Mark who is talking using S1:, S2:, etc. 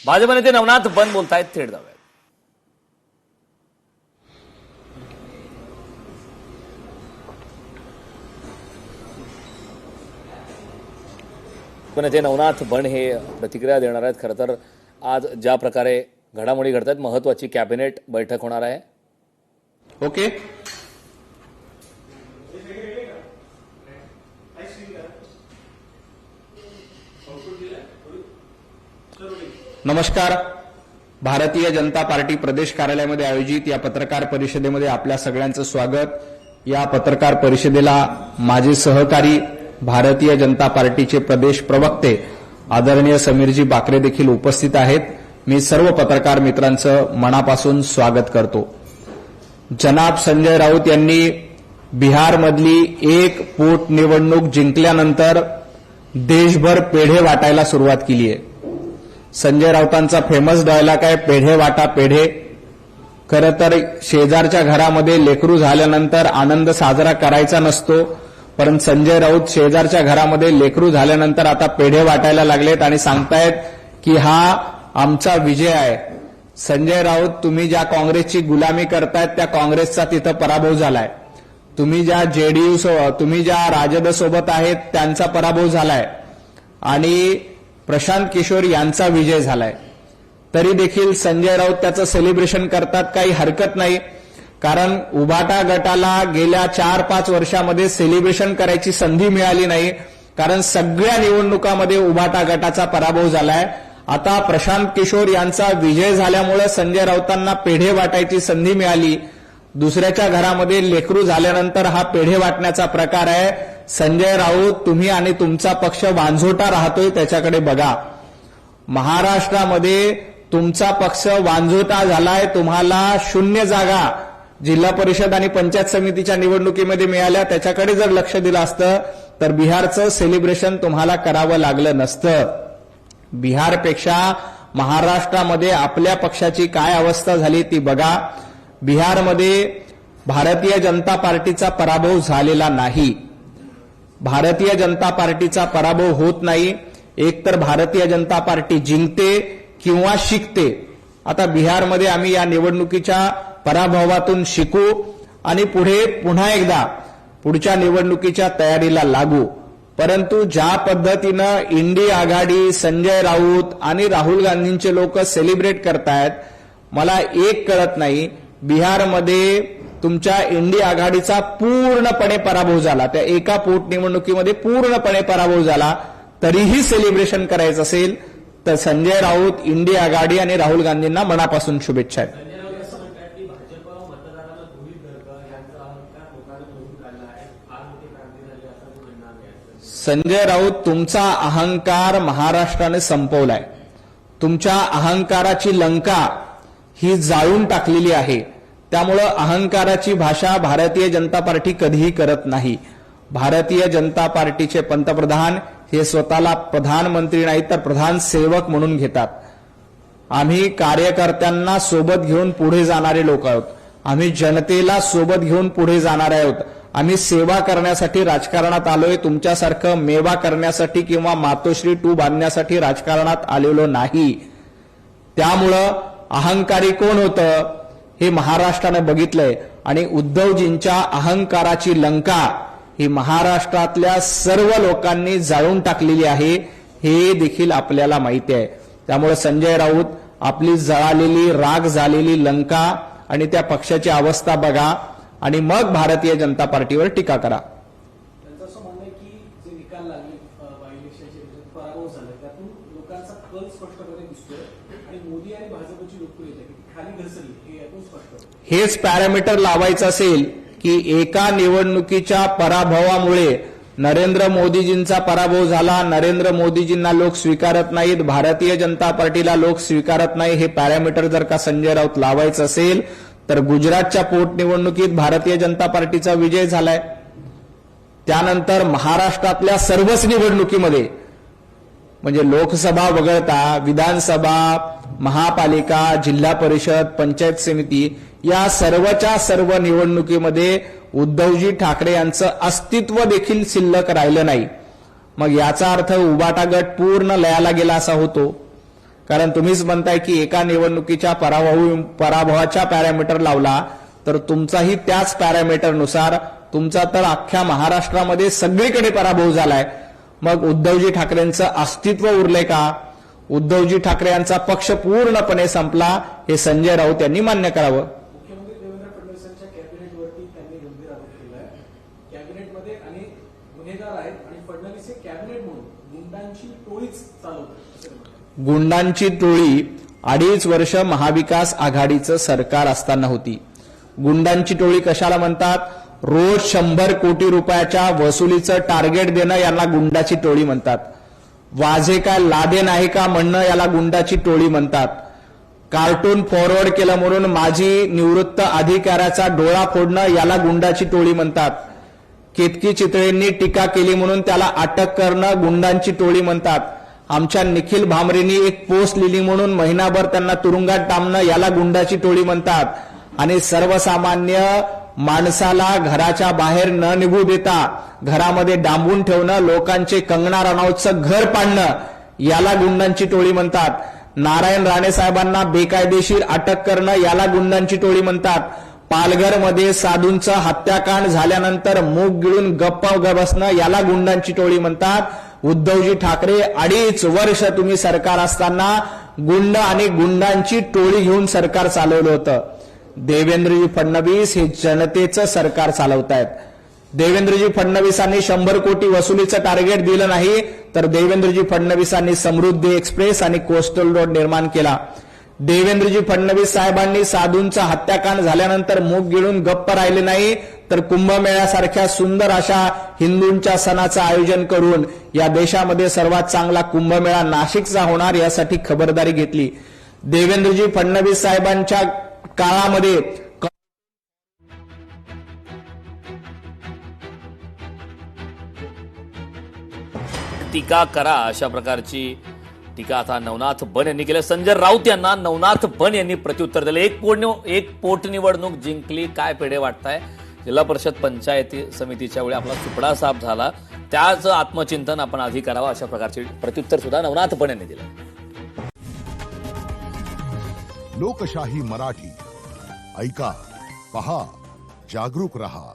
S1: भाजप नेते नवनाथ बन बोलतायत, थेट जाऊयात. नेते नवनाथ बन हे प्रतिक्रिया देणार आहेत. खरं तर आज ज्या प्रकारे घडामोडी घडत आहेत, महत्वाची कॅबिनेट बैठक होणार आहे.
S2: ओके. नमस्कार. भारतीय जनता पार्टी प्रदेश कार्यालयामध्ये आयोजित या पत्रकार परिषदेमध्ये आपल्या सगळ्यांचं स्वागत. या पत्रकार परिषदेला माझे सहकारी भारतीय जनता पार्टीचे प्रदेश प्रवक्ते आदरणीय समीरजी बाकरे देखील उपस्थित आहेत. मी सर्व पत्रकार मित्रांचं मनापासून स्वागत करतो. जनाब संजय राऊत यांनी बिहारमधली एक पोटनिवडणूक जिंकल्यानंतर देशभर पेढे वाटायला सुरुवात केली आहे. संजय राऊतांचा फेमस डायलॉग आहे, पेढे वाटा पेढे. खरं तर शेजारच्या घरामध्ये लेकरू झाल्यानंतर आनंद साजरा करायचा नसतो, परंतु संजय राऊत शेजारच्या घरामध्ये लेकरू झाल्यानंतर आता पेढे वाटायला लागलेत आणि सांगतायत की हा आमचा विजय आहे. संजय राऊत, तुम्ही ज्या काँग्रेसची गुलामी करतायत त्या काँग्रेसचा तिथं पराभव झालाय. तुम्ही ज्या जेडीयू तुम्ही ज्या राजद सोबत आहेत त्यांचा पराभव झालाय आणि प्रशांत किशोर यांचा विजय झालाय. तरी देखील संजय राऊत त्याचं सेलिब्रेशन करतात, काही हरकत नाही. कारण उभाटा गटाला गेल्या 4-5 वर्षामध्ये सेलिब्रेशन करायची संधी मिळाली नाही, कारण सगळ्या निवडणुकामध्ये उभाटा गटाचा पराभव झालाय. आता प्रशांत किशोर यांचा विजय झाल्यामुळे संजय राऊतांना पेढे वाटायची संधी मिळाली. दुसऱ्याच्या घरामध्ये लेकरू झाल्यानंतर हा पेढे वाटण्याचा प्रकार आहे. संजय राऊत, तुम्ही आणि तुमचा पक्ष वांझोटा राहतोय त्याच्याकडे बघा. महाराष्ट्रामध्ये तुमचा पक्ष वांझोटा झालाय. तुम्हाला 0 जागा जिल्हा परिषद आणि पंचायत समितीच्या निवडणुकीमध्ये मिळाल्या. त्याच्याकडे जर लक्ष दिलं असतं तर बिहारचं सेलिब्रेशन तुम्हाला करावं लागलं नसतं. बिहारपेक्षा महाराष्ट्रामध्ये आपल्या पक्षाची काय अवस्था झाली ती बघा. बिहारमध्ये भारतीय जनता पार्टीचा पराभव झालेला नाही. भारतीय जनता पार्टीचा पराभव होत नाही. एकतर भारतीय जनता पार्टी जिंकते किंवा शिकते. आता बिहारमध्ये आम्ही या निवडणुकीच्या पराभवातून शिकू आणि पुढे पुन्हा एकदा पुढच्या निवडणुकीच्या तयारीला लागू. परंतु ज्या पद्धतीनं इंडी आघाडी, संजय राऊत आणि राहुल गांधींचे लोक सेलिब्रेट करतायत, मला एक कळत नाही. बिहारमध्ये तुमच्या इंडी आघाडीचा पूर्णपणे पराभव झाला, त्या एका पोटनिवडणुकीमध्ये पूर्णपणे पराभव झाला. तरीही सेलिब्रेशन करायचं असेल तर संजय राऊत, इंडी आघाडी आणि राहुल गांधींना मनापासून शुभेच्छा आहेत. संजय राऊत, तुमचा अहंकार महाराष्ट्राने संपवलाय. तुमच्या अहंकाराची लंका ही जाळून टाकलेली आहे. त्यामुळं अहंकाराची भाषा भारतीय जनता पार्टी कधीही करत नाही. भारतीय जनता पार्टीचे पंतप्रधान हे स्वतःला प्रधानमंत्री नाही तर प्रधान सेवक म्हणून घेतात. आम्ही कार्यकर्त्यांना सोबत घेऊन पुढे जाणारे लोक आहोत. आम्ही जनतेला सोबत घेऊन पुढे जाणारे आहोत. आम्ही सेवा करण्यासाठी राजकारणात आलोय. तुमच्यासारखं मेवा करण्यासाठी किंवा मातोश्री 2 बांधण्यासाठी राजकारणात आलेलो नाही. त्यामुळं अहंकारी कोण होतं हे महाराष्ट्रानं बघितलंय आणि उद्धवजींच्या अहंकाराची लंका ही महाराष्ट्रातल्या सर्व लोकांनी जाळून टाकलेली आहे, हे देखील आपल्याला माहिती आहे. त्यामुळे संजय राऊत, आपली जळालेली, राग झालेली लंका आणि त्या पक्षाची अवस्था बघा आणि मग भारतीय जनता पार्टीवर टीका करा.
S3: त्यांचं असं म्हणणं आहे की जे निकाल लागले बाय इलेक्शनचे पराभव झाला त्यातून लोकांचा कल स्पष्टपणे दिसतोय आणि मोदी आणि भाजपची लोकप्रियता किती खाली घसरली हे यातून स्पष्ट होतं.
S2: हेच पॅरामीटर लावायचं असेल की एका निवडणुकीच्या पराभवामुळे नरेंद्र मोदीजींचा पराभव झाला, नरेंद्र मोदीजींना लोक स्वीकारत नाहीत, भारतीय जनता पार्टीला लोक स्वीकारत नाही, हे पॅरामीटर जर का संजय राऊत लावायचं असेल तर गुजरातच्या पोटनिवडणुकीत भारतीय जनता पार्टीचा विजय झालाय. त्यानंतर महाराष्ट्रातल्या सर्वच निवडणुकीमध्ये म्हणजे लोकसभा वगळता विधानसभा, महापालिका, जिल्हा परिषद, पंचायत समिती या सर्वच्या सर्व निवडणुकीमध्ये उद्धवजी ठाकरे यांचं अस्तित्व देखील शिल्लक राहिलं नाही. मग याचा अर्थ उबाटा गट पूर्ण लयाला गेला असा होतो. कारण तुम्हीच म्हणताय की एका निवडणुकीच्या पराभवाच्या पॅरामीटर लावला तर तुमचाही त्याच पॅरामीटरनुसार तुमचा तर अख्ख्या महाराष्ट्रामध्ये सगळीकडे पराभव झालाय. मग उद्धवजी ठाकरेंचं अस्तित्व उरले का? उद्धवजी ठाकरे यांचा पक्ष पूर्णपणे संपला हे संजय राऊत यांनी मान्य करावं.
S3: मुख्यमंत्री देवेंद्र फडणवीसांच्या कॅबिनेटवरती त्यांनी गंभीर आरोप केलाय. कॅबिनेटमध्ये अनेक गुन्हेगार आहेत आणि फडणवीस हे कॅबिनेट म्हणून गुंडांची टोळीच चालवतात असं म्हणतात.
S2: गुंडांची टोळी 2.5 वर्ष महाविकास आघाडीचं सरकार असताना होती. गुंडांची टोळी कशाला म्हणतात? रोज 100 कोटी रुपयाच्या वसुलीचं टार्गेट देणं याला गुंडाची टोळी म्हणतात. वाझे काय लादेन आहे का म्हणणं याला गुंडाची टोळी म्हणतात. कार्टून फॉरवर्ड केलं म्हणून माजी निवृत्त अधिकाऱ्याचा डोळा फोडणं याला गुंडाची टोळी म्हणतात. केतकी चितळेंनी टीका केली म्हणून त्याला अटक करणं गुंडांची टोळी म्हणतात. आमच्या निखिल भामरेंनी एक पोस्ट लिहिली म्हणून महिनाभर त्यांना तुरुंगात डांबणं याला गुंडाची टोळी म्हणतात. आणि सर्वसामान्य माणसाला घराच्या बाहेर न निघू देता घरामध्ये डांबून ठेवणं, लोकांचे कंगना रनौतचं घर पाडणं याला गुंडांची टोळी म्हणतात. नारायण राणे साहेबांना बेकायदेशीर अटक करणं याला गुंडांची टोळी म्हणतात. पालघरमध्ये साधूंचं हत्याकांड झाल्यानंतर मूग गिळून गप्प बसणं याला गुंडांची टोळी म्हणतात. उद्धवजी ठाकरे 2.5 वर्ष तुम्ही सरकार असताना गुंड आणि गुंडांची टोळी घेऊन सरकार चालवलं होतं. देवेंद्रजी फडणवीस हे जनतेचं सरकार चालवतायत. देवेंद्रजी फडणवीसांनी 100 कोटी वसुलीचं टार्गेट दिलं नाही तर देवेंद्रजी फडणवीसांनी समृद्धी एक्सप्रेस आणि कोस्टल रोड निर्माण केला. देवेंद्रजी फडणवीस साहेबांनी साधूंचा हत्याकांड झाल्यानंतर मूग गिळून गप्प राहिले नाही तर कुंभमेळ्यासारख्या सुंदर अशा हिंदूंच्या सणाचं आयोजन करून या देशामध्ये सर्वात चांगला कुंभमेळा नाशिकचा होणार यासाठी खबरदारी घेतली. देवेंद्रजी फडणवीस साहेबांच्या काळामध्ये
S1: टीका करा अशा प्रकारची टीका आता नवनाथ बन यांनी केली. संजय राऊत यांना नवनाथ बन यांनी प्रत्युत्तर दिलं. एक पोटनिवडणूक जिंकली, काय पेढे वाटताय? जिल्हा परिषद पंचायती समितीच्या वेळी आपला सुपडा साफ झाला, त्याच आत्मचिंतन आपण आधी करावं अशा प्रकारचे प्रत्युत्तर सुद्धा नवनाथ बन यांनी दिलं.
S4: लोकशाही मराठी ऐका, पहा, जागरूक रहा.